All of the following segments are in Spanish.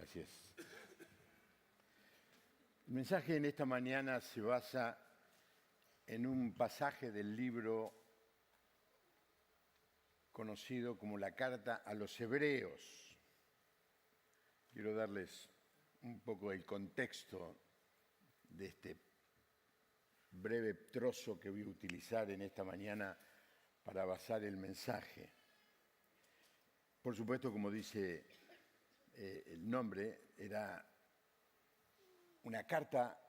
Gracias. El mensaje en esta mañana se basa en un pasaje del libro conocido como la Carta a los Hebreos. Quiero darles un poco el contexto de este breve trozo que voy a utilizar en esta mañana para basar el mensaje. Por supuesto, como dice el nombre, era una carta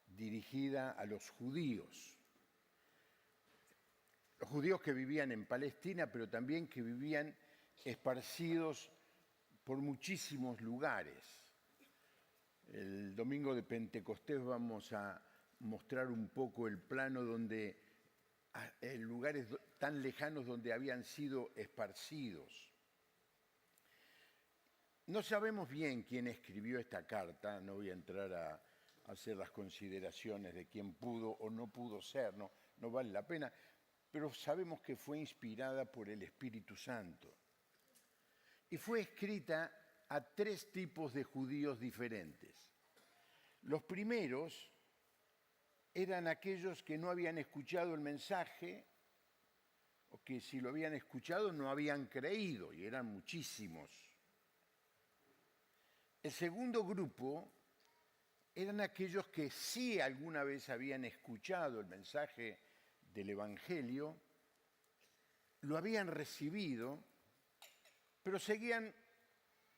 dirigida a los judíos que vivían en Palestina, pero también que vivían esparcidos por muchísimos lugares. El domingo de Pentecostés vamos a mostrar un poco el plano donde, en lugares tan lejanos donde habían sido esparcidos. No sabemos bien quién escribió esta carta, no voy a entrar a hacer las consideraciones de quién pudo o no pudo ser, no vale la pena, pero sabemos que fue inspirada por el Espíritu Santo. Y fue escrita a tres tipos de judíos diferentes. Los primeros eran aquellos que no habían escuchado el mensaje, o que si lo habían escuchado no habían creído, y eran muchísimos. El segundo grupo eran aquellos que sí alguna vez habían escuchado el mensaje del Evangelio, lo habían recibido, pero seguían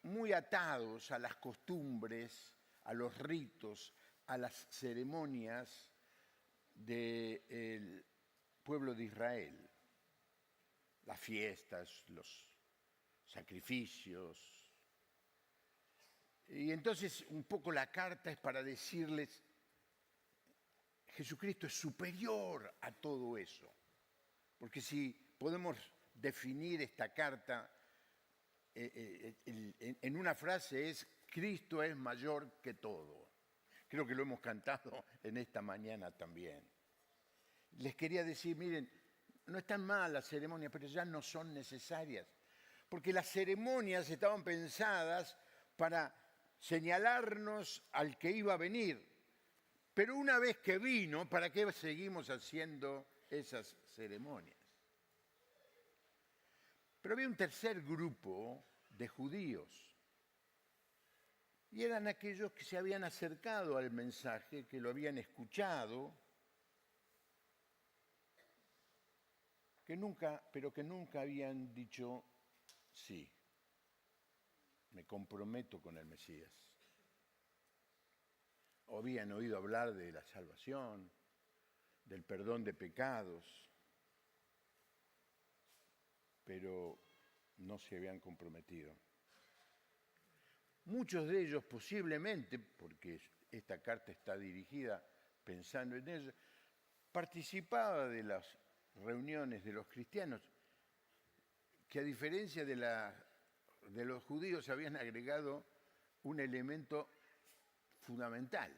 muy atados a las costumbres, a los ritos, a las ceremonias del pueblo de Israel. Las fiestas, los sacrificios. Y entonces un poco la carta es para decirles, Jesucristo es superior a todo eso. Porque si podemos definir esta carta en una frase es, Cristo es mayor que todo. Creo que lo hemos cantado en esta mañana también. Les quería decir, miren, no están mal las ceremonias, pero ya no son necesarias. Porque las ceremonias estaban pensadas para señalarnos al que iba a venir. Pero una vez que vino, ¿para qué seguimos haciendo esas ceremonias? Pero había un tercer grupo de judíos. Y eran aquellos que se habían acercado al mensaje, que lo habían escuchado, pero que nunca habían dicho sí. Me comprometo con el Mesías. O habían oído hablar de la salvación, del perdón de pecados, pero no se habían comprometido. Muchos de ellos posiblemente, porque esta carta está dirigida pensando en ellos, participaba de las reuniones de los cristianos, que a diferencia de los judíos habían agregado un elemento fundamental.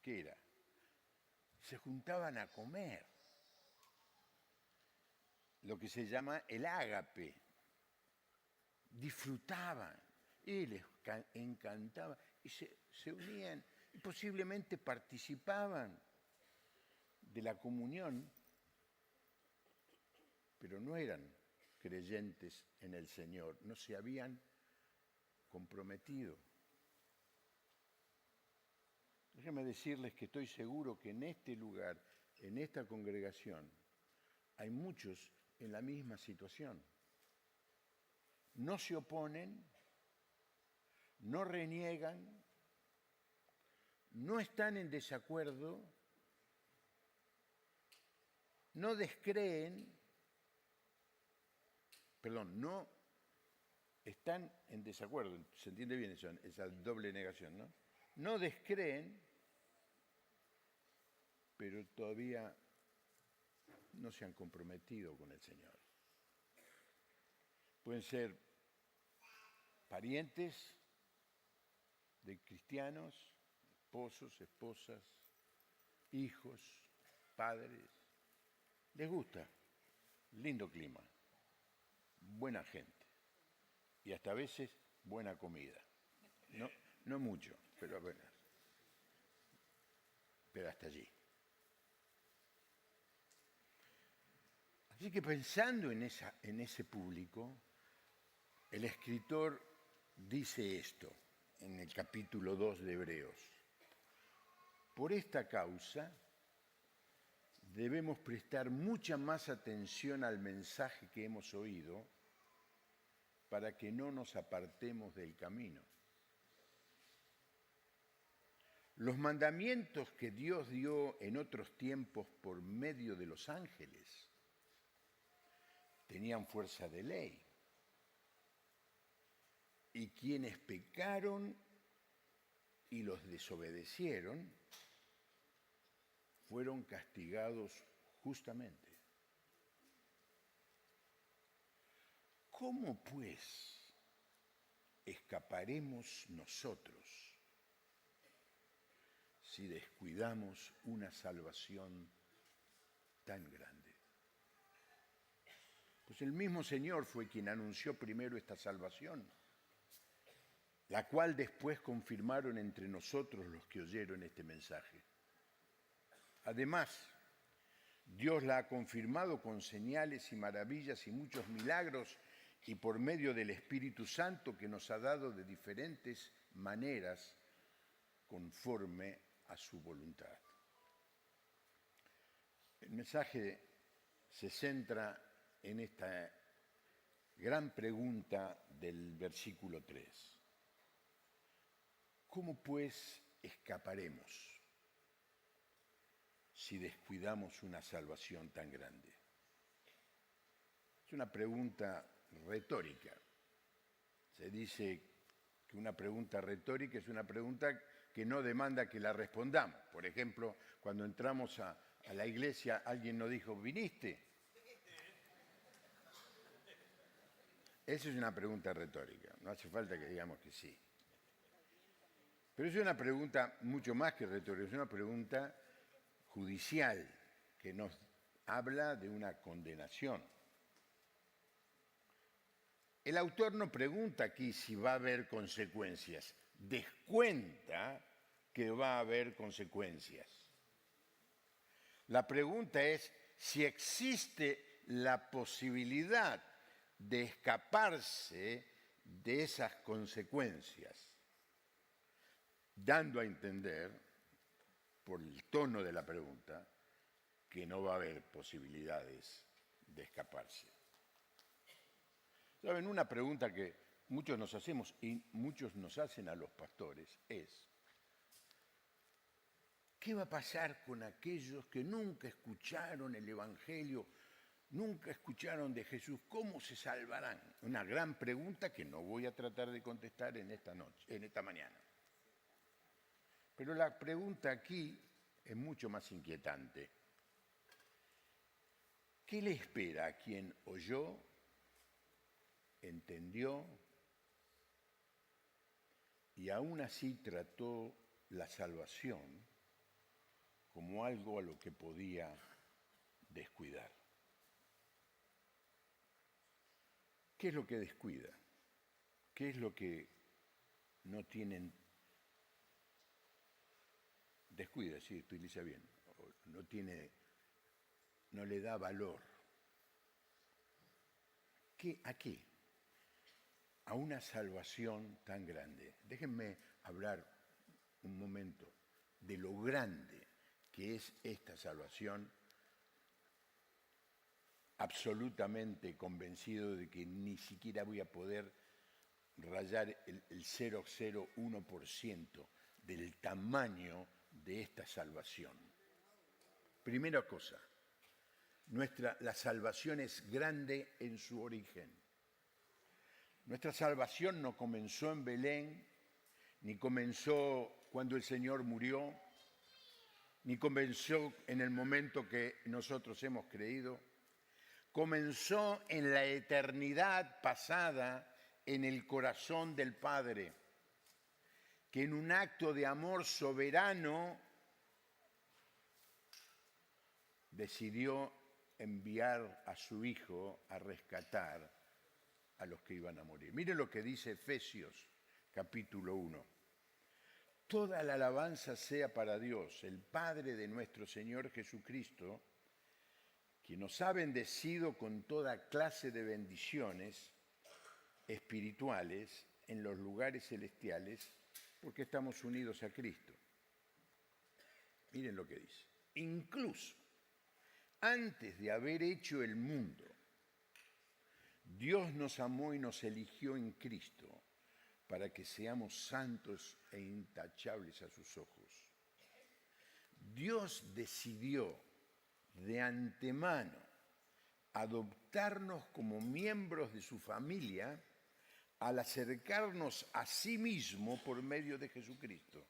¿Qué era? Se juntaban a comer, lo que se llama el ágape. Disfrutaban y les encantaba y se unían y posiblemente participaban de la comunión, pero no eran creyentes en el Señor, no se habían comprometido. Déjenme decirles que estoy seguro que en este lugar, en esta congregación, hay muchos en la misma situación. No se oponen, no reniegan, no están en desacuerdo, no descreen, no están en desacuerdo, se entiende bien eso, esa doble negación, ¿no? No descreen, pero todavía no se han comprometido con el Señor. Pueden ser parientes de cristianos, esposos, esposas, hijos, padres. Les gusta, lindo clima, buena gente y hasta a veces buena comida. No mucho, pero bueno, pero hasta allí. Así que pensando en ese público, el escritor dice esto en el capítulo 2 de Hebreos. Por esta causa debemos prestar mucha más atención al mensaje que hemos oído para que no nos apartemos del camino. Los mandamientos que Dios dio en otros tiempos por medio de los ángeles tenían fuerza de ley. Y quienes pecaron y los desobedecieron fueron castigados justamente. ¿Cómo pues escaparemos nosotros si descuidamos una salvación tan grande? Pues el mismo Señor fue quien anunció primero esta salvación, la cual después confirmaron entre nosotros los que oyeron este mensaje. Además, Dios la ha confirmado con señales y maravillas y muchos milagros y por medio del Espíritu Santo que nos ha dado de diferentes maneras conforme a su voluntad. El mensaje se centra en esta gran pregunta del versículo 3. ¿Cómo pues escaparemos si descuidamos una salvación tan grande? Es una pregunta retórica. Se dice que una pregunta retórica es una pregunta que no demanda que la respondamos. Por ejemplo, cuando entramos a la iglesia, alguien nos dijo, ¿viniste? Esa es una pregunta retórica, no hace falta que digamos que sí. Pero es una pregunta mucho más que retórica, es una pregunta judicial que nos habla de una condenación. El autor no pregunta aquí si va a haber consecuencias, descuenta que va a haber consecuencias. La pregunta es si existe la posibilidad de escaparse de esas consecuencias, dando a entender, por el tono de la pregunta, que no va a haber posibilidades de escaparse. ¿Saben? Una pregunta que muchos nos hacemos y muchos nos hacen a los pastores es, ¿qué va a pasar con aquellos que nunca escucharon el Evangelio, nunca escucharon de Jesús? ¿Cómo se salvarán? Una gran pregunta que no voy a tratar de contestar en esta mañana. Pero la pregunta aquí es mucho más inquietante. ¿Qué le espera a quien oyó, entendió y aún así trató la salvación como algo a lo que podía descuidar? ¿Qué es lo que descuida? ¿Qué es lo que no tienen? Descuida, sí, utiliza bien. No le da valor. ¿A qué? A una salvación tan grande. Déjenme hablar un momento de lo grande que es esta salvación, absolutamente convencido de que ni siquiera voy a poder rayar el 0,01% del tamaño de esta salvación. Primera cosa, la salvación es grande en su origen. Nuestra salvación no comenzó en Belén, ni comenzó cuando el Señor murió, ni comenzó en el momento que nosotros hemos creído. Comenzó en la eternidad pasada en el corazón del Padre, que en un acto de amor soberano decidió enviar a su Hijo a rescatar a los que iban a morir. Miren lo que dice Efesios capítulo 1. toda la alabanza sea para Dios, el Padre de nuestro Señor Jesucristo, quien nos ha bendecido con toda clase de bendiciones espirituales en los lugares celestiales, porque estamos unidos a Cristo. Miren lo que dice. Incluso antes de haber hecho el mundo, Dios nos amó y nos eligió en Cristo para que seamos santos e intachables a sus ojos. Dios decidió de antemano adoptarnos como miembros de su familia al acercarnos a sí mismo por medio de Jesucristo.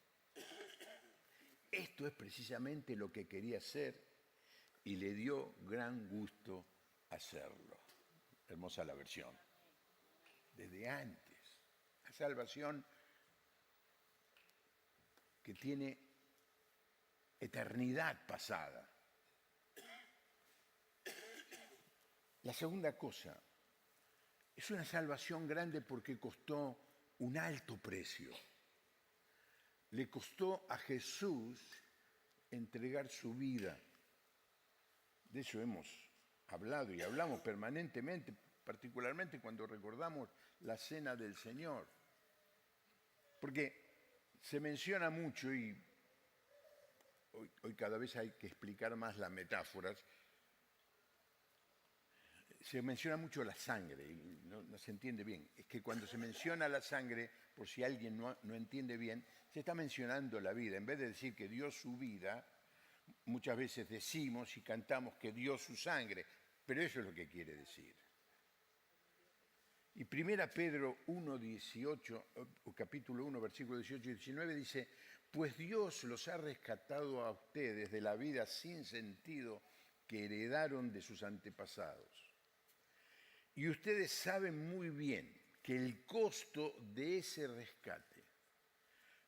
Esto es precisamente lo que quería hacer y le dio gran gusto hacerlo. Hermosa la versión. Desde antes. La salvación que tiene eternidad pasada. La segunda cosa, es una salvación grande porque costó un alto precio. Le costó a Jesús entregar su vida. De eso hemos hablado y hablamos permanentemente, particularmente cuando recordamos la cena del Señor. Porque se menciona mucho, y hoy cada vez hay que explicar más las metáforas, se menciona mucho la sangre, y no se entiende bien. Es que cuando se menciona la sangre, por si alguien no entiende bien, se está mencionando la vida. En vez de decir que dio su vida, muchas veces decimos y cantamos que dio su sangre, pero eso es lo que quiere decir. Y 1 Pedro 1:18, capítulo 1, versículo 18 y 19 dice, pues Dios los ha rescatado a ustedes de la vida sin sentido que heredaron de sus antepasados. Y ustedes saben muy bien que el costo de ese rescate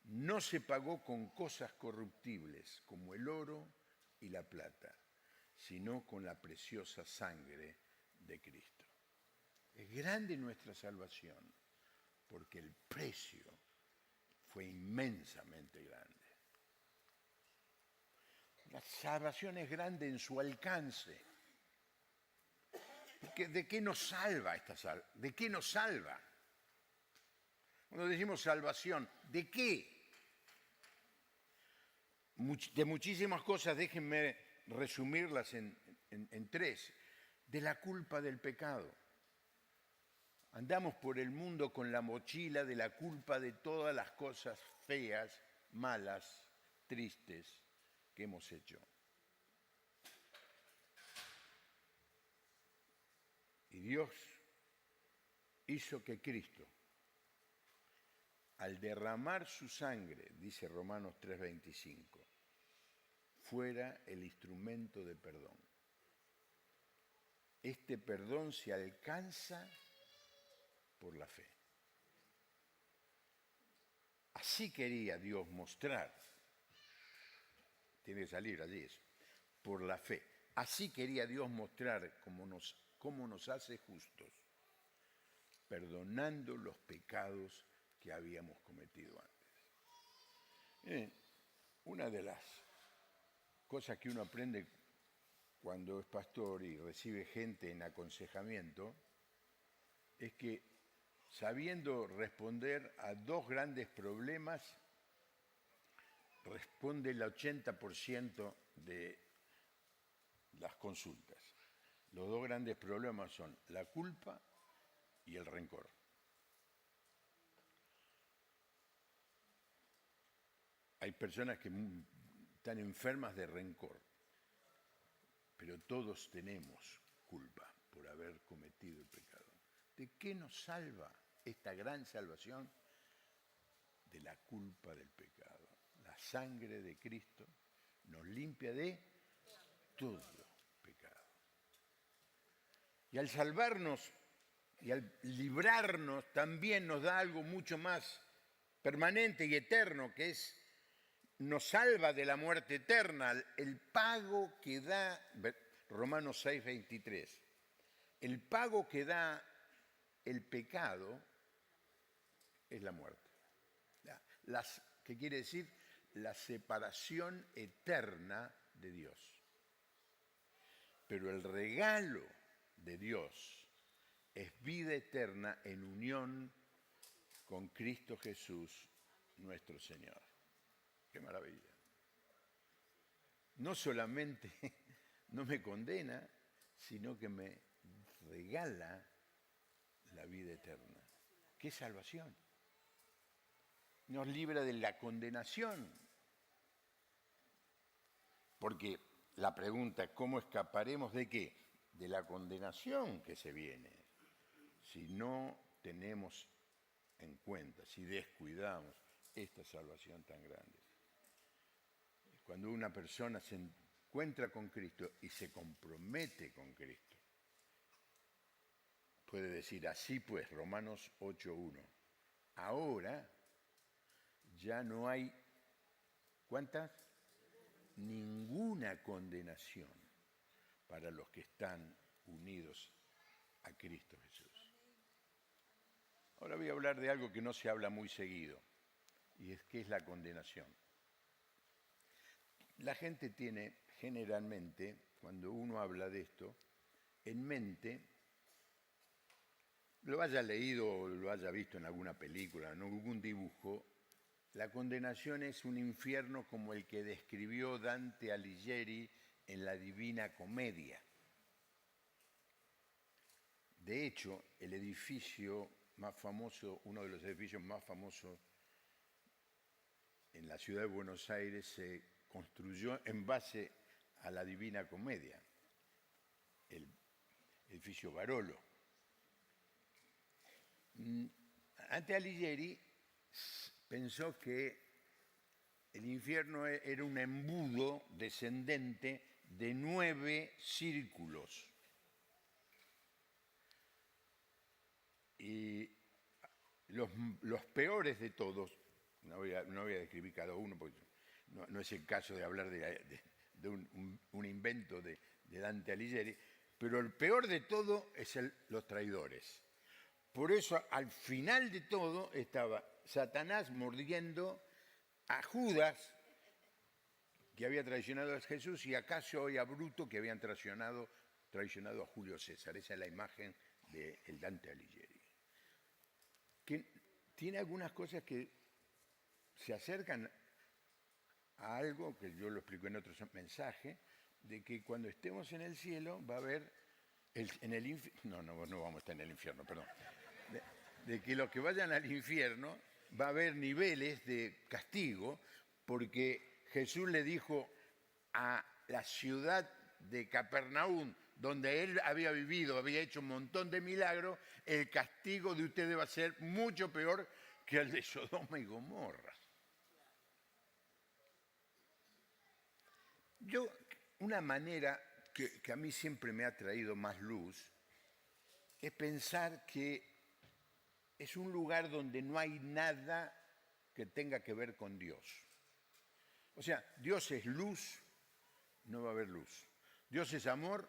no se pagó con cosas corruptibles como el oro y la plata, sino con la preciosa sangre de Cristo. Es grande nuestra salvación porque el precio fue inmensamente grande. La salvación es grande en su alcance. ¿De qué nos salva esta salvación? ¿De qué nos salva? Cuando decimos salvación, ¿de qué? De muchísimas cosas, déjenme resumirlas en tres. De la culpa del pecado. Andamos por el mundo con la mochila de la culpa de todas las cosas feas, malas, tristes que hemos hecho. Y Dios hizo que Cristo, al derramar su sangre, dice Romanos 3:25, fuera el instrumento de perdón. Este perdón se alcanza por la fe. Así quería Dios mostrar, tiene que salir allí eso, por la fe. Así quería Dios mostrar cómo nos hace justos, perdonando los pecados que habíamos cometido antes. Una de las cosas que uno aprende cuando es pastor y recibe gente en aconsejamiento es que sabiendo responder a dos grandes problemas, responde el 80% de las consultas. Los dos grandes problemas son la culpa y el rencor. Hay personas que están enfermas de rencor, pero todos tenemos culpa por haber cometido el pecado. ¿De qué nos salva esta gran salvación? De la culpa del pecado. La sangre de Cristo nos limpia de todo pecado. Y al salvarnos y al librarnos también nos da algo mucho más permanente y eterno, que es, nos salva de la muerte eterna, el pago que da, Romanos 6:23, el pago que da el pecado es la muerte. ¿Qué quiere decir? La separación eterna de Dios. Pero el regalo de Dios es vida eterna en unión con Cristo Jesús, nuestro Señor. ¡Qué maravilla! No solamente no me condena, sino que me regala la vida eterna. ¡Qué salvación! Nos libra de la condenación. Porque la pregunta es, ¿cómo escaparemos de qué? De la condenación que se viene. Si no tenemos en cuenta, si descuidamos esta salvación tan grande. Cuando una persona se encuentra con Cristo y se compromete con Cristo, puede decir así pues, Romanos 8:1, ahora ya no hay, ¿cuántas? Ninguna condenación para los que están unidos a Cristo Jesús. Ahora voy a hablar de algo que no se habla muy seguido, y es que es la condenación. La gente tiene generalmente, cuando uno habla de esto, en mente, lo haya leído o lo haya visto en alguna película, en algún dibujo, la condenación es un infierno como el que describió Dante Alighieri en la Divina Comedia. De hecho, el edificio más famoso, uno de los edificios más famosos en la ciudad de Buenos Aires, se construyó en base a la Divina Comedia, el edificio Barolo. Dante Alighieri pensó que el infierno era un embudo descendente de 9 círculos. Y los peores de todos, no voy a describir cada uno porque no es el caso de hablar de un invento de Dante Alighieri, pero el peor de todo es los traidores. Por eso al final de todo estaba Satanás mordiendo a Judas, que había traicionado a Jesús, y a Casio y a Bruto, que habían traicionado a Julio César. Esa es la imagen del Dante Alighieri. Que tiene algunas cosas que se acercan a algo que yo lo explico en otro mensaje, de que cuando estemos en el cielo va a haber, en el infierno, no vamos a estar en el infierno, perdón, de que los que vayan al infierno va a haber niveles de castigo, porque Jesús le dijo a la ciudad de Capernaum, donde él había vivido, había hecho un montón de milagros, el castigo de ustedes va a ser mucho peor que el de Sodoma y Gomorra. Una manera que a mí siempre me ha traído más luz es pensar que es un lugar donde no hay nada que tenga que ver con Dios. O sea, Dios es luz, no va a haber luz. Dios es amor,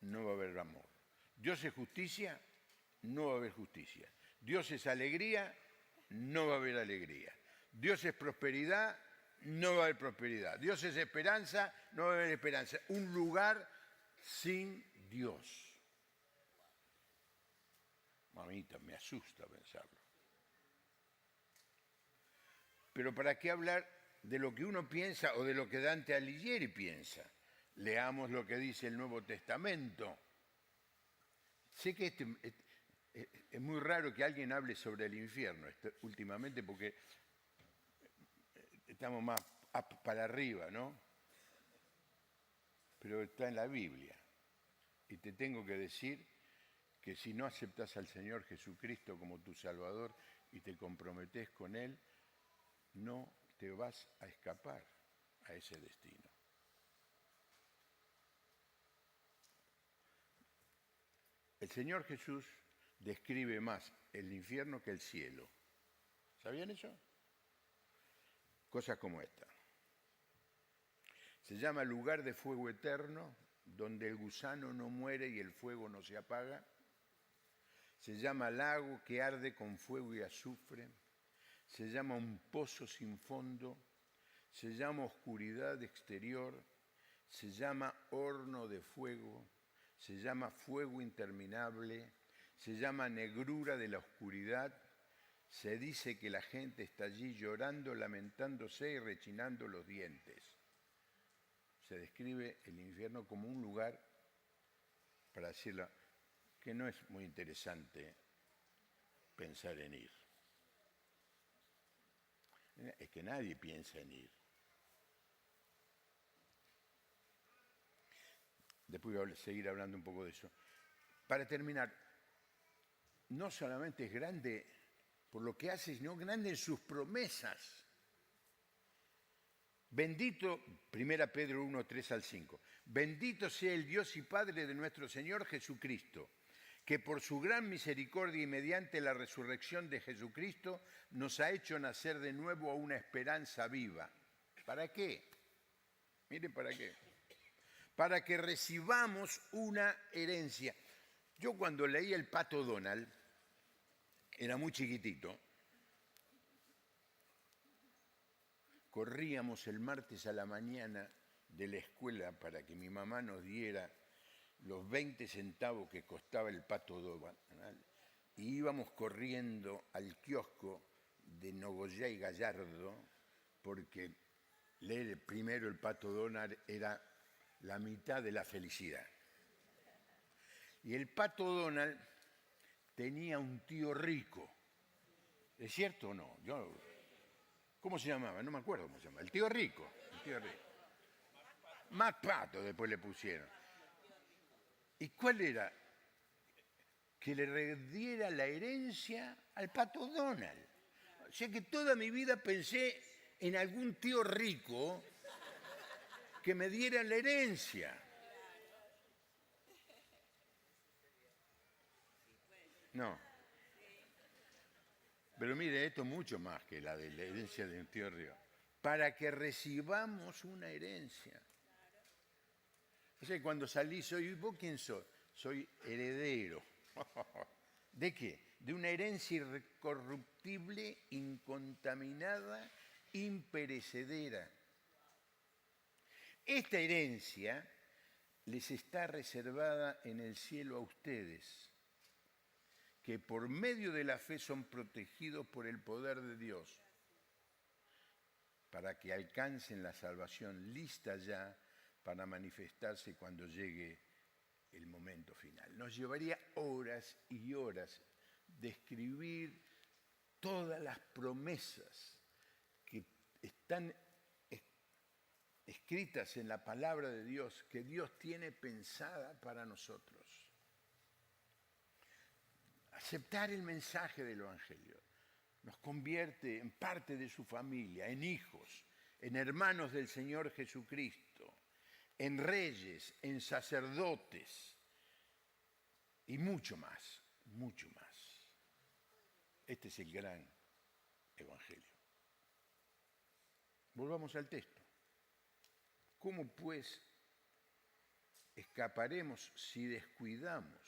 no va a haber amor. Dios es justicia, no va a haber justicia. Dios es alegría, no va a haber alegría. Dios es prosperidad, no va a haber prosperidad. Dios es esperanza, no va a haber esperanza. Un lugar sin Dios. Mamita, me asusta pensarlo. Pero ¿para qué hablar de lo que uno piensa o de lo que Dante Alighieri piensa? Leamos lo que dice el Nuevo Testamento. Sé que es muy raro que alguien hable sobre el infierno últimamente porque estamos más para arriba, ¿no? Pero está en la Biblia. Y te tengo que decir que si no aceptas al Señor Jesucristo como tu Salvador y te comprometes con Él, no te vas a escapar a ese destino. El Señor Jesús describe más el infierno que el cielo. ¿Sabían eso? Cosas como esta. Se llama lugar de fuego eterno, donde el gusano no muere y el fuego no se apaga. Se llama lago que arde con fuego y azufre. se llama un pozo sin fondo, se llama oscuridad exterior, se llama horno de fuego, se llama fuego interminable, se llama negrura de la oscuridad. Se dice que la gente está allí llorando, lamentándose y rechinando los dientes. Se describe el infierno como un lugar, para decirlo, que no es muy interesante pensar en ir. Es que nadie piensa en ir. Después voy a seguir hablando un poco de eso. Para terminar, no solamente es grande por lo que hace, sino grande en sus promesas. Bendito, 1 Pedro 1, 3 al 5. Bendito sea el Dios y Padre de nuestro Señor Jesucristo, que por su gran misericordia y mediante la resurrección de Jesucristo nos ha hecho nacer de nuevo a una esperanza viva. ¿Para qué? Miren, ¿para qué? Para que recibamos una herencia. Yo cuando leí El Pato Donald, era muy chiquitito, corríamos el martes a la mañana de la escuela para que mi mamá nos diera los 20 centavos que costaba el Pato Donald, y íbamos corriendo al kiosco de Nogoyá y Gallardo, porque leer primero el Pato Donald era la mitad de la felicidad. Y el Pato Donald tenía un tío rico. ¿Es cierto o no? ¿Cómo se llamaba? No me acuerdo cómo se llamaba. El tío rico. Más Pato después le pusieron. ¿Y cuál era? Que le diera la herencia al Pato Donald. O sea que toda mi vida pensé en algún tío rico que me diera la herencia. No. Pero mire, esto es mucho más que la de la herencia de un tío rico. Para que recibamos una herencia. O sea, cuando salí soy, ¿vos quién sos? Soy heredero. ¿De qué? De una herencia incorruptible, incontaminada, imperecedera. Esta herencia les está reservada en el cielo a ustedes, que por medio de la fe son protegidos por el poder de Dios, para que alcancen la salvación lista ya para manifestarse cuando llegue el momento final. Nos llevaría horas y horas describir todas las promesas que están escritas en la palabra de Dios, que Dios tiene pensada para nosotros. Aceptar el mensaje del Evangelio nos convierte en parte de su familia, en hijos, en hermanos del Señor Jesucristo, en reyes, en sacerdotes y mucho más, mucho más. Este es el gran Evangelio. Volvamos al texto. ¿Cómo pues escaparemos si descuidamos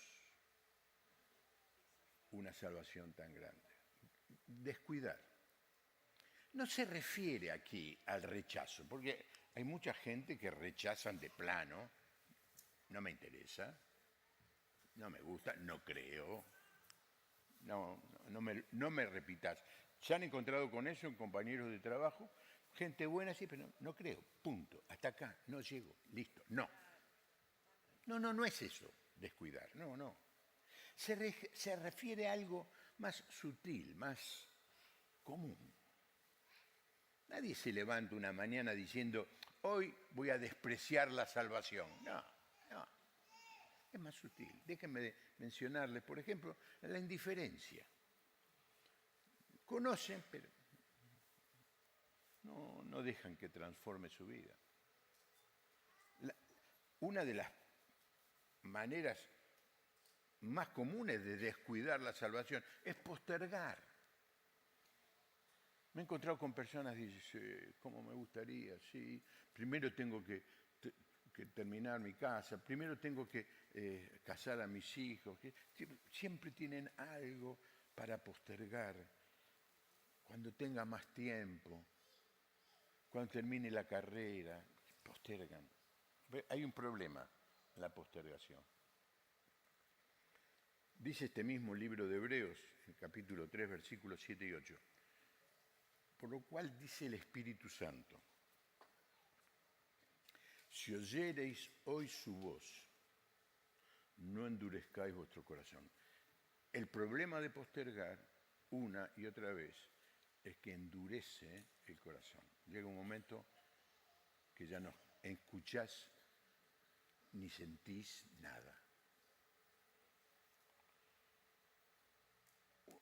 una salvación tan grande? Descuidar. No se refiere aquí al rechazo, porque hay mucha gente que rechazan de plano. No me interesa, no me gusta, no creo, no me repitas. ¿Se han encontrado con eso en compañeros de trabajo? Gente buena, sí, pero no creo, punto. Hasta acá, no llego, listo, no. No es eso, descuidar, no. Se refiere a algo más sutil, más común. Nadie se levanta una mañana diciendo, hoy voy a despreciar la salvación. No. Es más sutil. Déjenme mencionarles, por ejemplo, la indiferencia. Conocen, pero no dejan que transforme su vida. Una de las maneras más comunes de descuidar la salvación es postergar. Me he encontrado con personas que dicen, ¿cómo me gustaría? Sí, primero tengo que terminar mi casa, primero tengo que casar a mis hijos. Siempre tienen algo para postergar. cuando tenga más tiempo, cuando termine la carrera, postergan. Hay un problema en la postergación. Dice este mismo libro de Hebreos, en capítulo 3, versículos 7 y 8. Por lo cual dice el Espíritu Santo, si oyereis hoy su voz, no endurezcáis vuestro corazón. El problema de postergar una y otra vez es que endurece el corazón. Llega un momento que ya no escuchás ni sentís nada.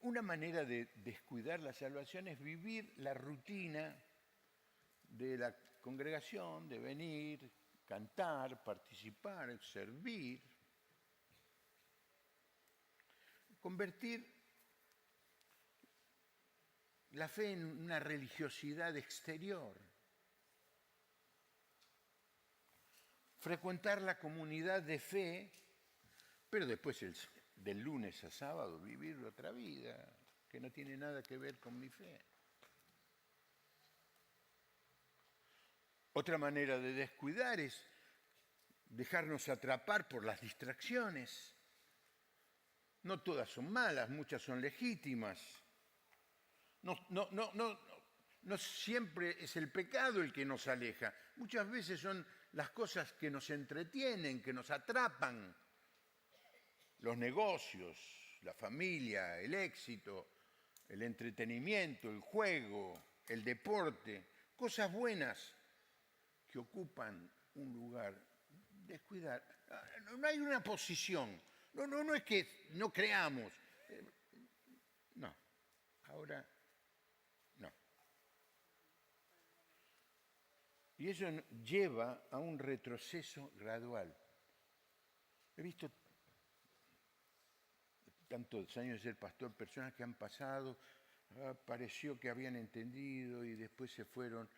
Una manera de descuidar la salvación es vivir la rutina de la congregación, de venir, cantar, participar, servir. Convertir la fe en una religiosidad exterior. Frecuentar la comunidad de fe, pero después del lunes a sábado vivir otra vida que no tiene nada que ver con mi fe. Otra manera de descuidar es dejarnos atrapar por las distracciones. No todas son malas, muchas son legítimas. No siempre es el pecado el que nos aleja. Muchas veces son las cosas que nos entretienen, que nos atrapan. Los negocios, la familia, el éxito, el entretenimiento, el juego, el deporte, cosas buenas que ocupan un lugar. Descuidar. No hay una posición. No es que no creamos. No. Ahora, no. Y eso lleva a un retroceso gradual. He visto tantos años de ser pastor, personas que han pasado, pareció que habían entendido y después se fueron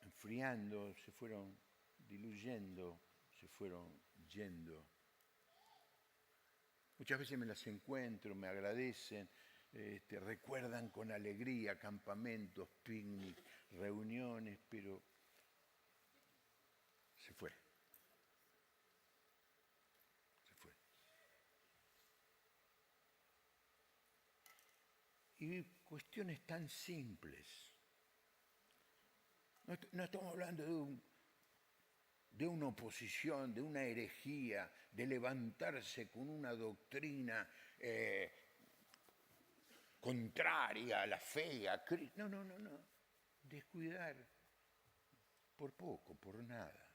enfriando, se fueron diluyendo, se fueron yendo. Muchas veces me las encuentro, me agradecen, recuerdan con alegría campamentos, picnic, reuniones, pero se fue. Se fue. Y cuestiones tan simples. No estamos hablando de una oposición, de una herejía, de levantarse con una doctrina contraria a la fe, a Cristo. No. Descuidar por poco, por nada.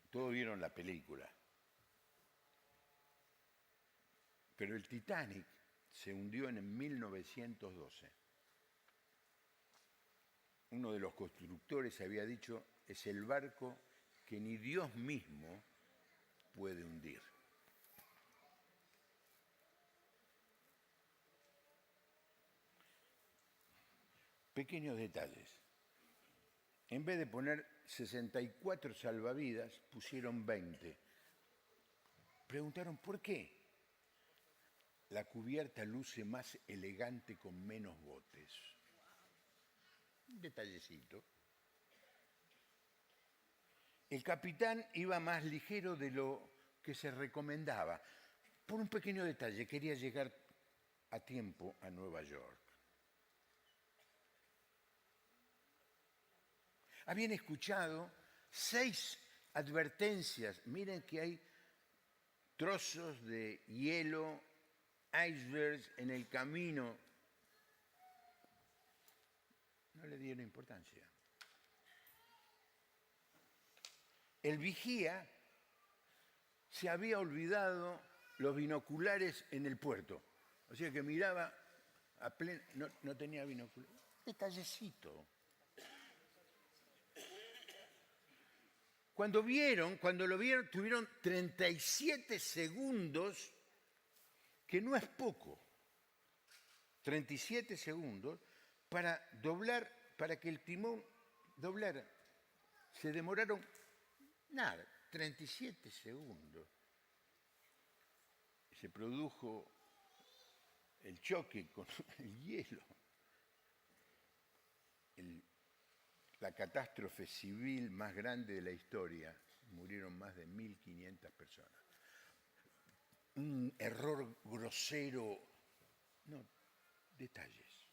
Todos vieron la película. Pero el Titanic se hundió en 1912. Uno de los constructores había dicho, es el barco que ni Dios mismo puede hundir. Pequeños detalles. En vez de poner 64 salvavidas, pusieron 20. Preguntaron, ¿por qué? La cubierta luce más elegante con menos botes. Un detallecito. El capitán iba más ligero de lo que se recomendaba. Por un pequeño detalle, quería llegar a tiempo a Nueva York. Habían escuchado 6 advertencias. Miren que hay trozos de hielo, icebergs en el camino. No le dieron importancia. El vigía se había olvidado los binoculares en el puerto. O sea que miraba a pleno, no tenía binoculares. Detallecito. Cuando lo vieron, tuvieron 37 segundos, que no es poco. 37 segundos para doblar, para que el timón doblara. Se demoraron, 37 segundos. se produjo el choque con el hielo, la catástrofe civil más grande de la historia. Murieron más de 1.500 personas. Un error grosero. No, detalles.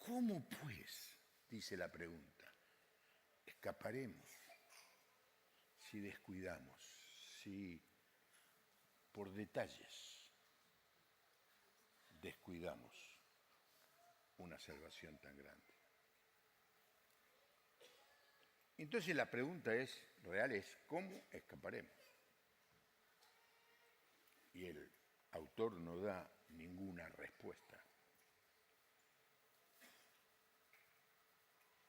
¿Cómo pues, dice la pregunta, escaparemos si descuidamos, si por detalles descuidamos una salvación tan grande? Entonces la pregunta real es, ¿cómo escaparemos? Y el autor no da ninguna respuesta.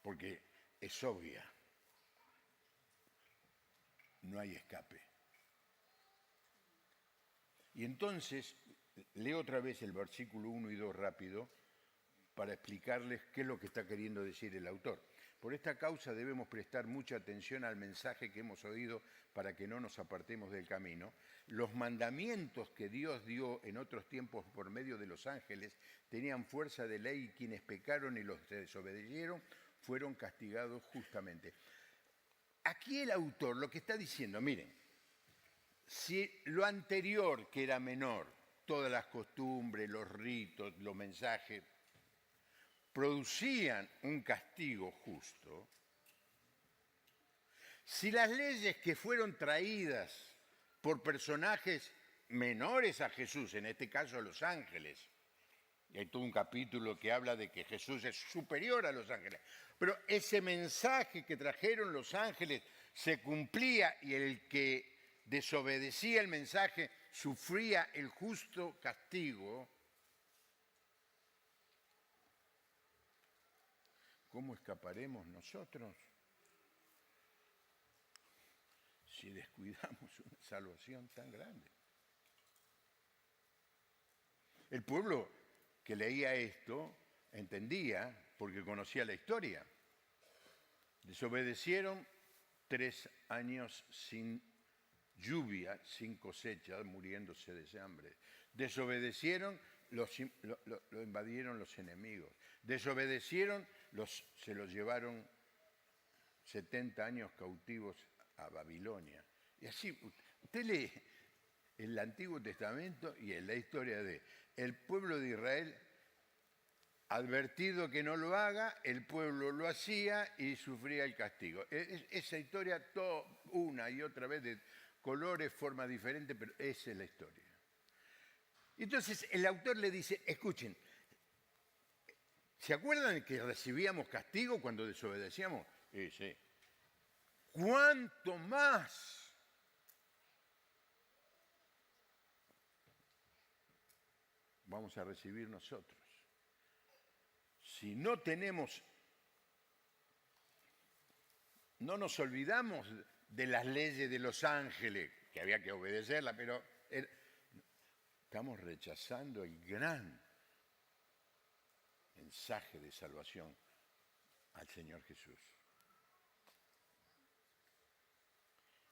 Porque es obvia, no hay escape. Y entonces, leo otra vez el versículo 1 y 2 rápido para explicarles qué es lo que está queriendo decir el autor. Por esta causa debemos prestar mucha atención al mensaje que hemos oído para que no nos apartemos del camino. Los mandamientos que Dios dio en otros tiempos por medio de los ángeles tenían fuerza de ley y quienes pecaron y los desobedecieron fueron castigados justamente. Aquí el autor lo que está diciendo, miren, si lo anterior, que era menor, todas las costumbres, los ritos, los mensajes, producían un castigo justo, si las leyes que fueron traídas por personajes menores a Jesús, en este caso los ángeles, y hay todo un capítulo que habla de que Jesús es superior a los ángeles, pero ese mensaje que trajeron los ángeles se cumplía y el que desobedecía el mensaje sufría el justo castigo. ¿Cómo escaparemos nosotros si descuidamos una salvación tan grande? El pueblo que leía esto entendía, porque conocía la historia. Desobedecieron 3 años sin lluvia, sin cosecha, muriéndose de hambre. Desobedecieron, lo invadieron los enemigos. Desobedecieron, se los llevaron 70 años cautivos a Babilonia. Y así, usted lee el Antiguo Testamento y en la historia de el pueblo de Israel, advertido que no lo haga, el pueblo lo hacía y sufría el castigo. Esa historia, una y otra vez, de colores, formas diferentes, pero esa es la historia. Entonces el autor le dice, escuchen, ¿se acuerdan que recibíamos castigo cuando desobedecíamos? Sí. ¿Cuánto más vamos a recibir nosotros? Si no nos olvidamos de las leyes de los ángeles, que había que obedecerlas, pero estamos rechazando el gran mensaje de salvación al Señor Jesús.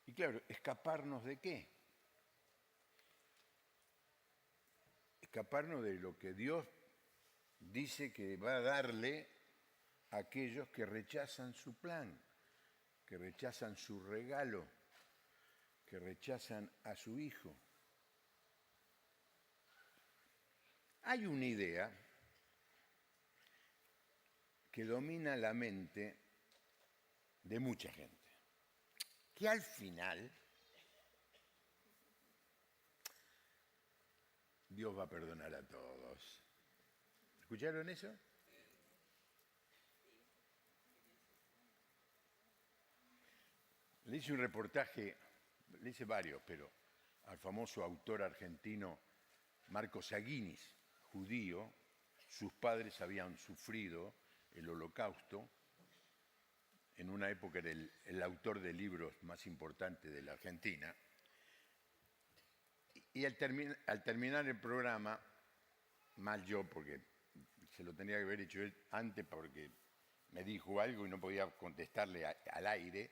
Y claro, ¿escaparnos de qué? Escaparnos de lo que Dios dice que va a darle a aquellos que rechazan su plan, que rechazan su regalo, que rechazan a su Hijo. Hay una idea que domina la mente de mucha gente, que al final Dios va a perdonar a todos. ¿Escucharon eso? Le hice un reportaje, le hice varios, pero al famoso autor argentino Marcos Aguinis, judío. Sus padres habían sufrido el Holocausto. En una época era el autor de libros más importantes de la Argentina. Y al terminar el programa, mal yo, porque se lo tenía que haber hecho él antes porque me dijo algo y no podía contestarle al aire,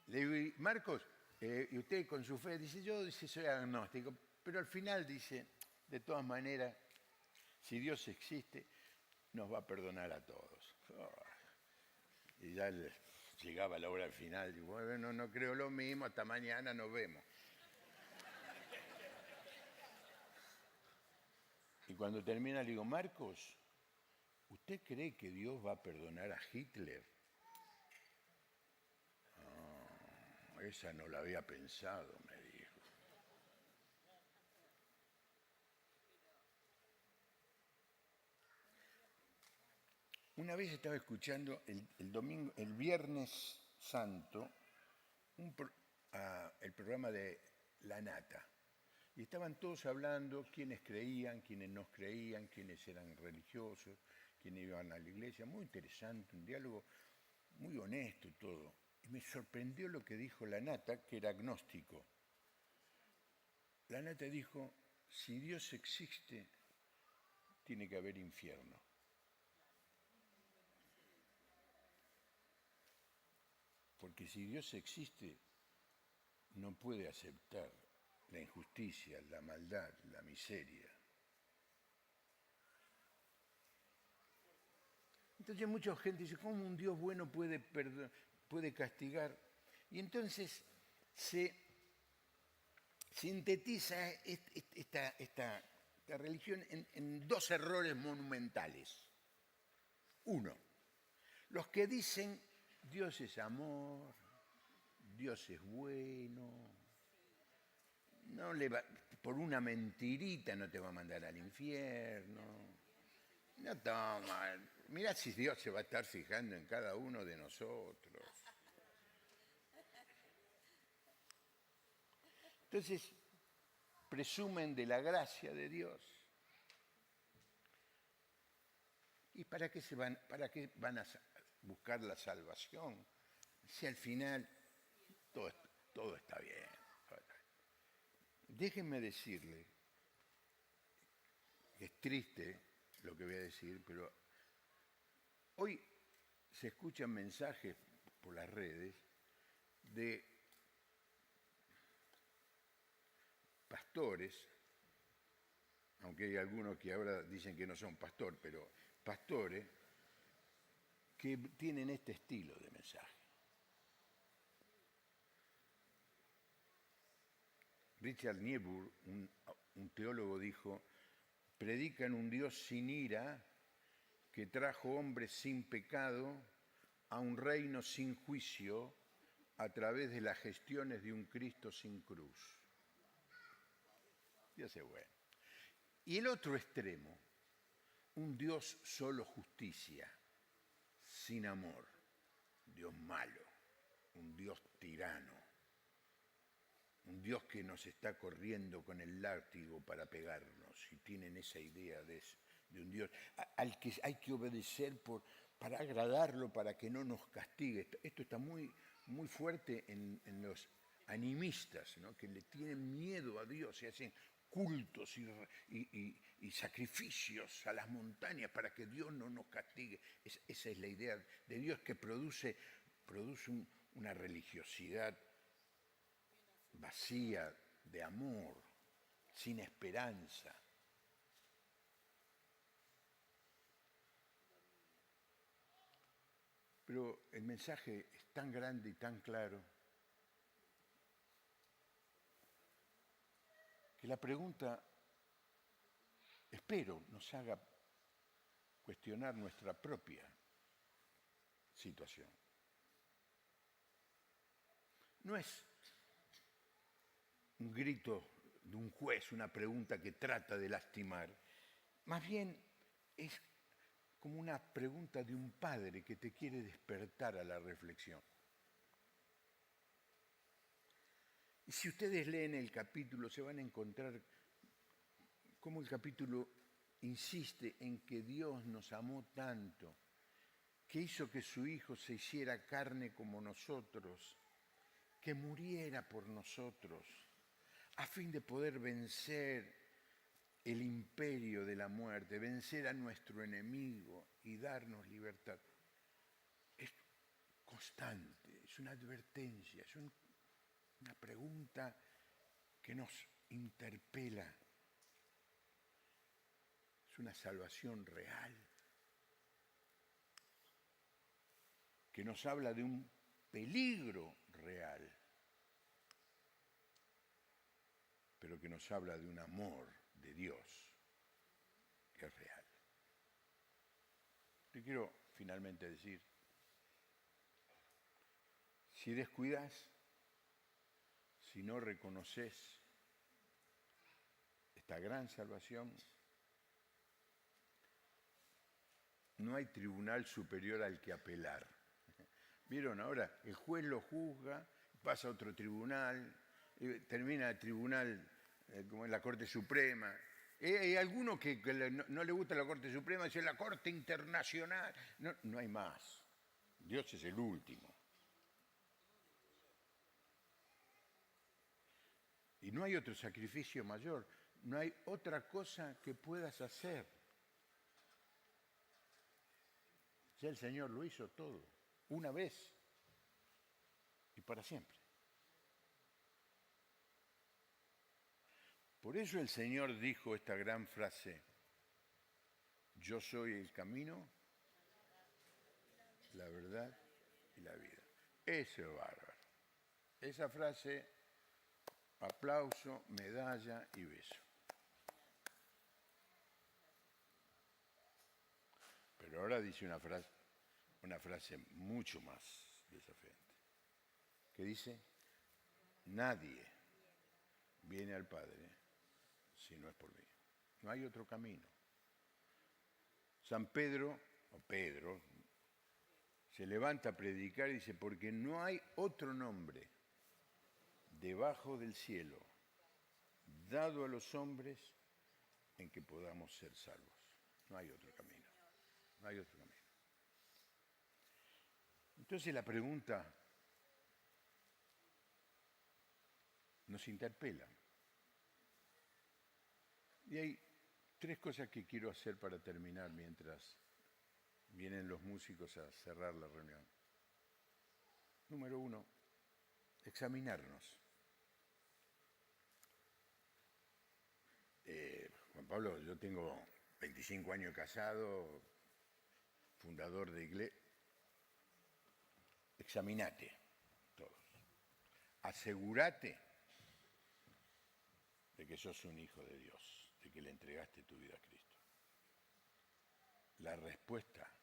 Le digo, "Y Marcos, y usted con su fe", dice, yo dice, soy agnóstico, pero al final dice, de todas maneras, si Dios existe, nos va a perdonar a todos. Oh, y ya llegaba la hora al final, digo, bueno, no creo lo mismo, hasta mañana nos vemos. Y cuando termina le digo, Marcos, ¿usted cree que Dios va a perdonar a Hitler? Esa no la había pensado, me dijo. Una vez estaba escuchando el Viernes Santo, el programa de La Nata. Y estaban todos hablando quiénes creían, quiénes no creían, quiénes eran religiosos, quiénes iban a la iglesia. Muy interesante, un diálogo muy honesto y todo. Y me sorprendió lo que dijo La Nata, que era agnóstico. La Nata dijo, si Dios existe, tiene que haber infierno. Porque si Dios existe, no puede aceptar la injusticia, la maldad, la miseria. Entonces mucha gente dice, ¿cómo un Dios bueno puede castigar? Y entonces se sintetiza esta religión en dos errores monumentales. Uno, los que dicen Dios es amor, Dios es bueno, no le va, por una mentirita no te va a mandar al infierno. No toma, mirá si Dios se va a estar fijando en cada uno de nosotros. Entonces, presumen de la gracia de Dios. ¿Y para qué van a buscar la salvación? Si al final todo está bien. Déjenme decirle que es triste lo que voy a decir, pero hoy se escuchan mensajes por las redes de pastores, aunque hay algunos que ahora dicen que no son pastor, pero pastores que tienen este estilo de mensaje. Richard Niebuhr, un teólogo, dijo, predican un Dios sin ira que trajo hombres sin pecado a un reino sin juicio a través de las gestiones de un Cristo sin cruz. Dios es bueno. Y el otro extremo, un Dios solo justicia, sin amor, Dios malo, un Dios tirano, un Dios que nos está corriendo con el látigo para pegarnos, y tienen esa idea de un Dios al que hay que obedecer para agradarlo, para que no nos castigue. Esto está muy, muy fuerte en los animistas, ¿no? Que le tienen miedo a Dios, se hacen cultos y sacrificios a las montañas para que Dios no nos castigue. Esa es la idea de Dios, que produce una religiosidad vacía de amor, sin esperanza. Pero el mensaje es tan grande y tan claro que la pregunta, espero, nos haga cuestionar nuestra propia situación. No es un grito de un juez, una pregunta que trata de lastimar, más bien es como una pregunta de un padre que te quiere despertar a la reflexión. Y si ustedes leen el capítulo, se van a encontrar cómo el capítulo insiste en que Dios nos amó tanto, que hizo que su Hijo se hiciera carne como nosotros, que muriera por nosotros, a fin de poder vencer el imperio de la muerte, vencer a nuestro enemigo y darnos libertad. Es constante, es es una advertencia, es una pregunta que nos interpela. Es una salvación real, que nos habla de un peligro real, pero que nos habla de un amor de Dios que es real. Te quiero finalmente decir, si descuidas, si no reconoces esta gran salvación, no hay tribunal superior al que apelar. ¿Vieron ahora? El juez lo juzga, pasa a otro tribunal, termina el tribunal como en la Corte Suprema. Hay alguno que no le gusta la Corte Suprema, dice la Corte Internacional. No hay más. Dios es el último. Y no hay otro sacrificio mayor, no hay otra cosa que puedas hacer. Ya el Señor lo hizo todo, una vez y para siempre. Por eso el Señor dijo esta gran frase: yo soy el camino, la verdad y la vida. Eso es bárbaro. Esa frase, aplauso, medalla y beso. Pero ahora dice una frase mucho más desafiante, que dice: nadie viene al Padre si no es por mí. No hay otro camino. San Pedro, o Pedro, se levanta a predicar y dice: porque no hay otro nombre debajo del cielo dado a los hombres en que podamos ser salvos. No hay otro camino. No hay otro camino. Entonces la pregunta nos interpela. Y hay tres cosas que quiero hacer para terminar mientras vienen los músicos a cerrar la reunión. Número uno, examinarnos. Juan Pablo, yo tengo 25 años casado, fundador de iglesia. Examinate todos. Asegúrate de que sos un hijo de Dios, de que le entregaste tu vida a Cristo. La respuesta,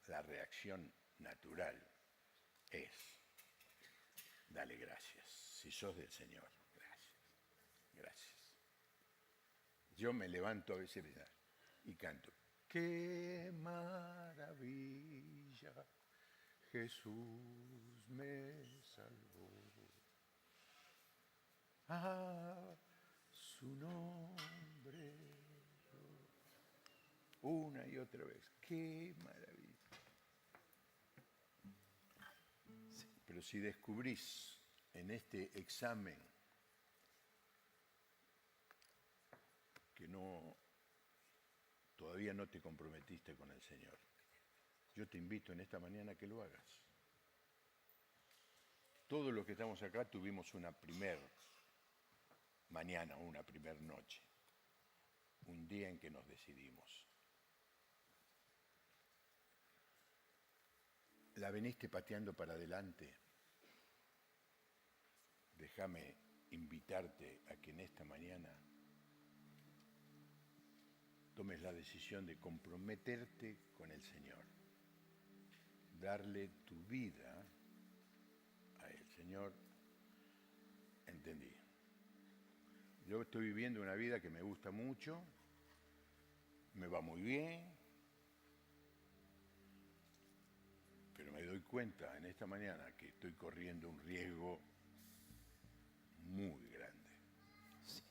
la reacción natural es: dale gracias. Si sos del Señor, gracias. Gracias. Yo me levanto a veces y canto: qué maravilla, Jesús me salvó. Ah, su nombre. Una y otra vez. ¡Qué maravilla! Sí, pero si descubrís en este examen que todavía no te comprometiste con el Señor, yo te invito en esta mañana a que lo hagas. Todos los que estamos acá tuvimos una primer mañana, una primer noche, un día en que nos decidimos. La veniste pateando para adelante. Déjame invitarte a que en esta mañana tomes la decisión de comprometerte con el Señor, darle tu vida a Él. Señor, entendí. Yo estoy viviendo una vida que me gusta mucho, me va muy bien, pero me doy cuenta en esta mañana que estoy corriendo un riesgo muy grande. Sí.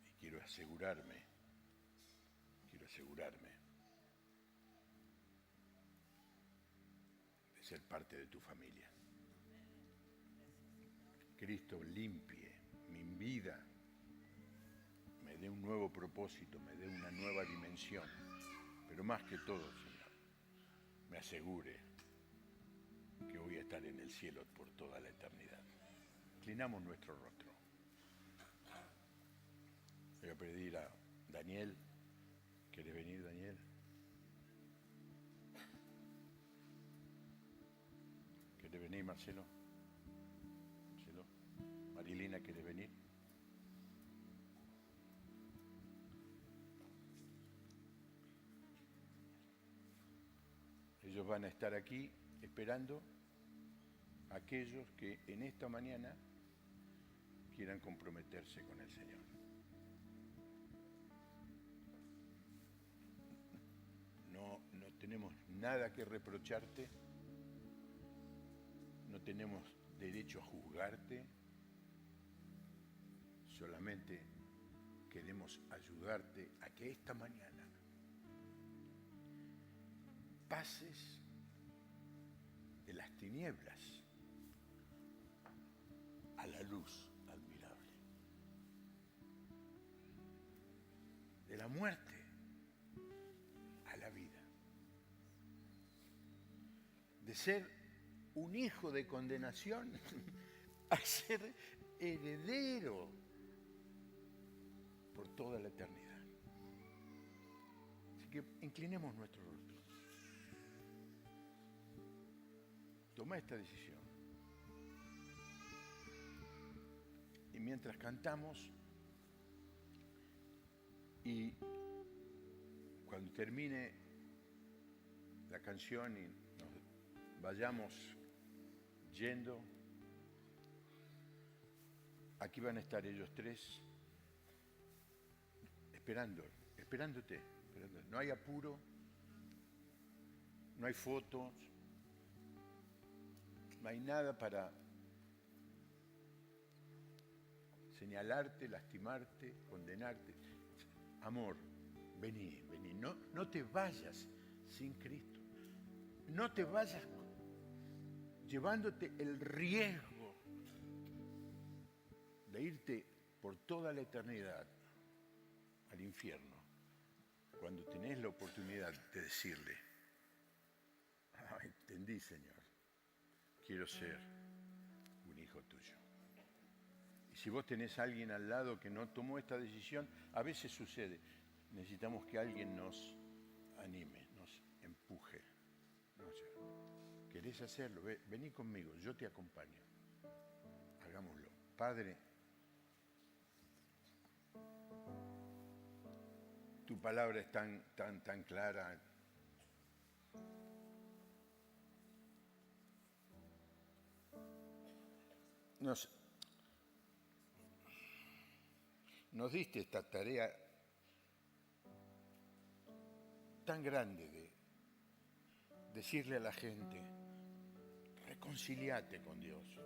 Y quiero asegurarme de ser parte de tu familia. Cristo limpie mi vida, me dé un nuevo propósito, me dé una nueva dimensión, pero más que todo, Señor, me asegure cielo por toda la eternidad. Inclinamos nuestro rostro. Voy a pedir a Daniel. ¿Querés venir, Daniel? ¿Querés venir, Marcelo? Marcelo. Marilina, ¿querés venir? Ellos van a estar aquí esperando a aquellos que en esta mañana quieran comprometerse con el Señor. No tenemos nada que reprocharte, no tenemos derecho a juzgarte, solamente queremos ayudarte a que esta mañana pases de las tinieblas a la luz admirable, de la muerte a la vida, de ser un hijo de condenación a ser heredero por toda la eternidad. Así que inclinemos nuestro rostro. Toma esta decisión. Y mientras cantamos y cuando termine la canción y nos vayamos yendo, aquí van a estar ellos tres esperándote. No hay apuro, no hay fotos, no hay nada para señalarte, lastimarte, condenarte. Amor, vení, no te vayas sin Cristo. No te vayas llevándote el riesgo de irte por toda la eternidad al infierno, cuando tenés la oportunidad de decirle: entendí, Señor, quiero ser un hijo tuyo. Y si vos tenés a alguien al lado que no tomó esta decisión, a veces sucede, necesitamos que alguien nos anime, nos empuje. No sé, ¿querés hacerlo? Vení conmigo, yo te acompaño. Hagámoslo. Padre, tu palabra es tan clara. Nos diste esta tarea tan grande de decirle a la gente: reconciliate con Dios,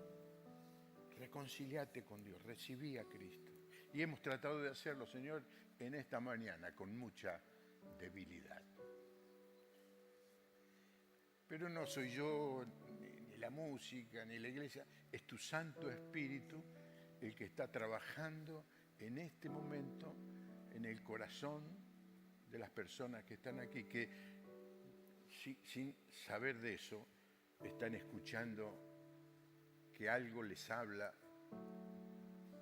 recibí a Cristo. Y hemos tratado de hacerlo, Señor, en esta mañana con mucha debilidad. Pero no soy yo, ni la música, ni la iglesia, es tu Santo Espíritu el que está trabajando en este momento en el corazón de las personas que están aquí, que sin saber de eso están escuchando que algo les habla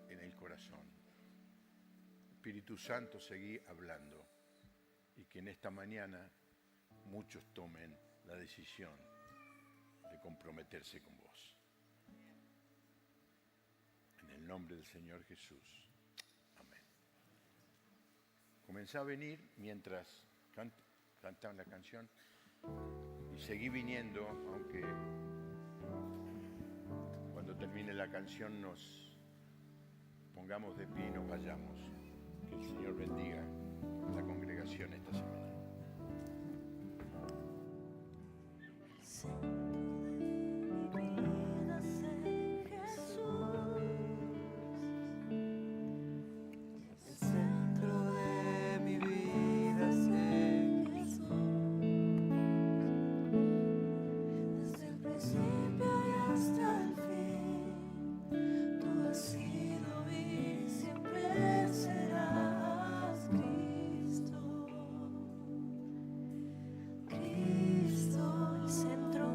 en el corazón. Espíritu Santo, seguí hablando y que en esta mañana muchos tomen la decisión de comprometerse con vos. En el nombre del Señor Jesús. Amén. Comenzá a venir mientras cantan la canción y seguí viniendo, aunque cuando termine la canción nos pongamos de pie y nos vayamos. Que el Señor bendiga la congregación esta semana. Cristo, el centro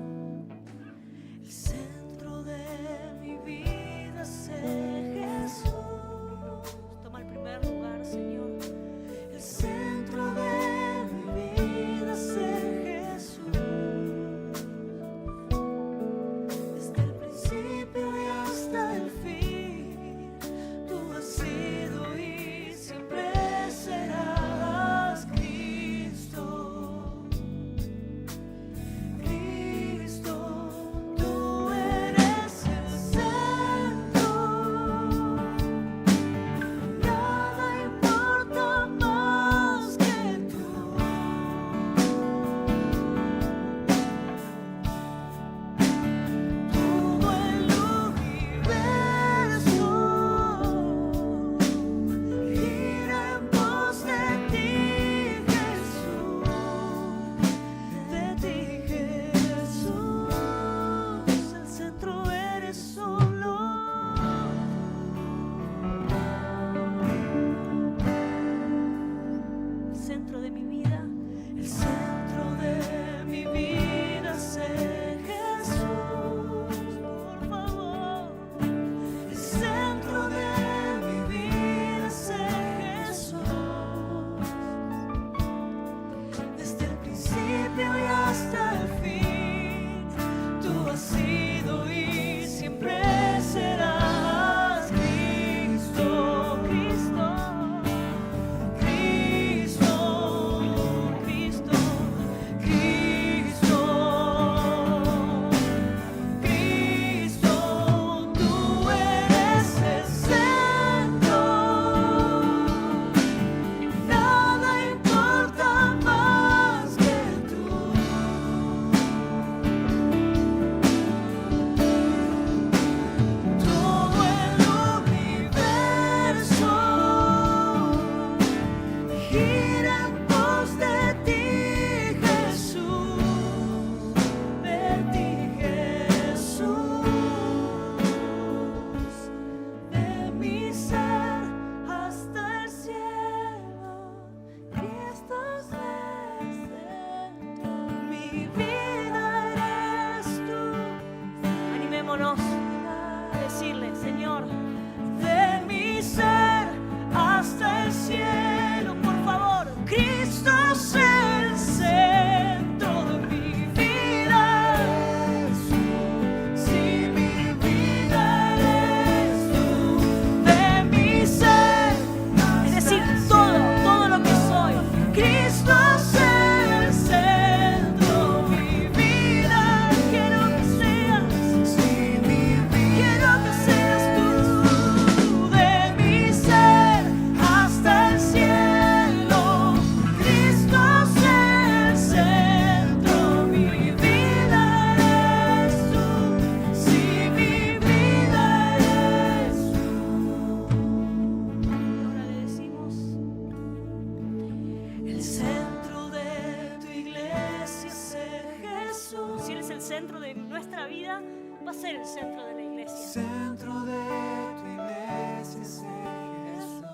nuestra vida va a ser el centro de la iglesia. Centro de tu iglesia es Jesús.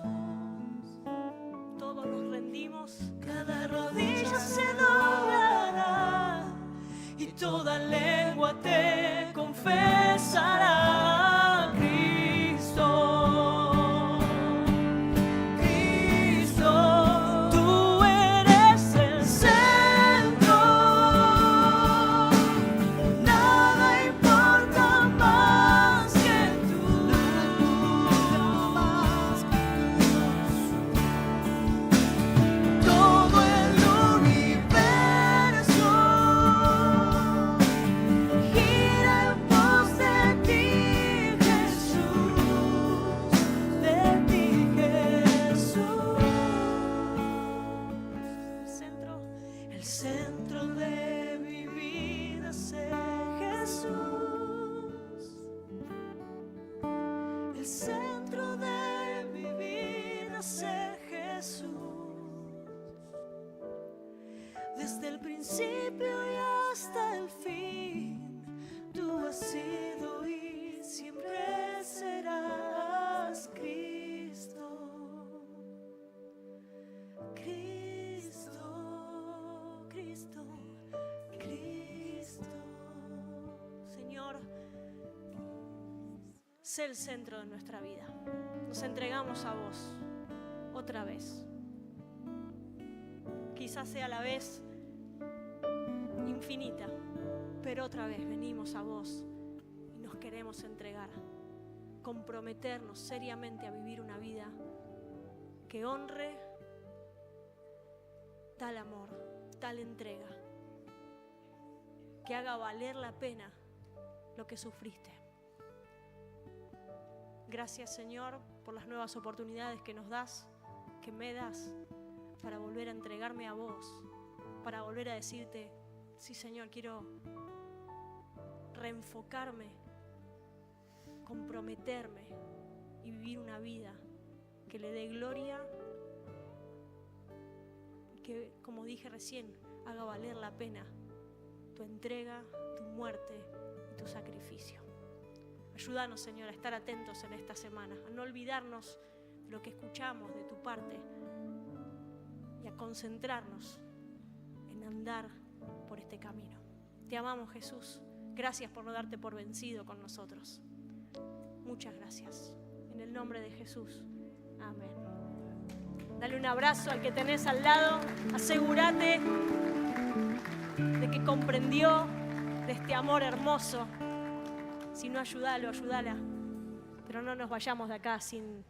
Todos nos rendimos, cada rodilla se doblará y toda lengua te confesará. Cristo, Cristo, tú eres el centro. Nada importa más que tú. Todo el universo gira en pos de ti, Jesús, de ti, Jesús. El centro de mi vida es Jesús. El centro de mi vida es Jesús. Desde el principio y hasta el fin, tú has sido y siempre serás Cristo. Cristo, Cristo, Cristo. Señor, sé el centro de nuestra vida. Nos entregamos a vos otra vez. Quizás sea la vez infinita, pero otra vez venimos a vos y nos queremos entregar, comprometernos seriamente a vivir una vida que honre tal amor, tal entrega, que haga valer la pena lo que sufriste. Gracias, Señor, por las nuevas oportunidades que nos das, que me das, para volver a entregarme a vos, para volver a decirte, sí, Señor, quiero reenfocarme, comprometerme y vivir una vida que le dé gloria, que, como dije recién, haga valer la pena tu entrega, tu muerte y tu sacrificio. Ayúdanos, Señor, a estar atentos en esta semana, a no olvidarnos de lo que escuchamos de tu parte y a concentrarnos en andar por este camino. Te amamos, Jesús. Gracias por no darte por vencido con nosotros. Muchas gracias. En el nombre de Jesús. Amén. Dale un abrazo al que tenés al lado. Asegúrate de que comprendió de este amor hermoso. Si no, ayúdalo, ayúdala. Pero no nos vayamos de acá sin